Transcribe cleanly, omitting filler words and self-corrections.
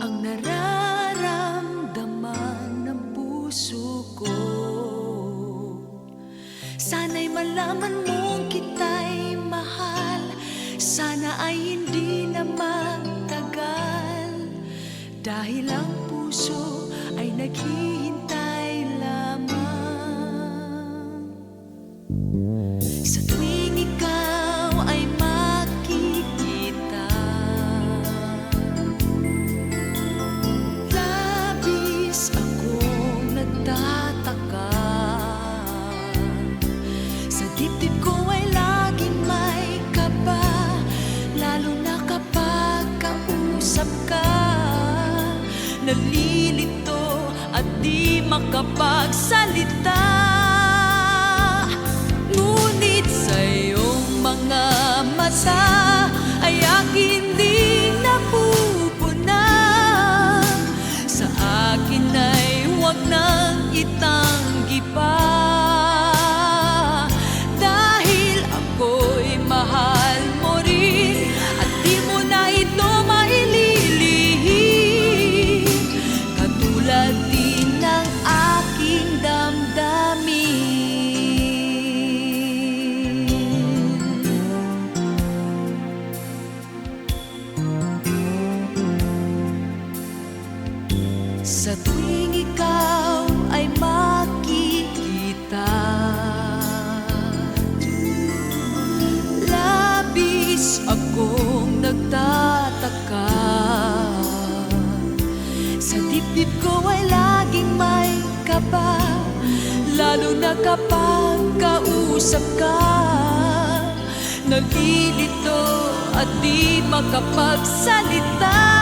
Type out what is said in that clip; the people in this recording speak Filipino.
ang nararamdaman ng puso ko. Sana'y malaman mong kita'y mahal, sana ay hindi na magtagal, dahil ang puso ay naghihintay lamang. Sa tuwing ikaw ay makikita, labis akong nagtataka. Sa dibdib ko ay laging may kaba, lalo na kapag kausap ka. Nalilito at di makapagsalita, ngunit sa iyong mga mata ay aking di napupuna. Sa akin ay huwag nang itanggi pa, dahil ako'y mahal mo rin at di mo na ito maililihim, katulad din ng aking damdamin. Sa tuwing ikaw ay makikita, labis akong nagtataka. Sa dibdib ko ay laging may kaba, lalo na kapag kausap ka. Nalilito at di makapagsalita,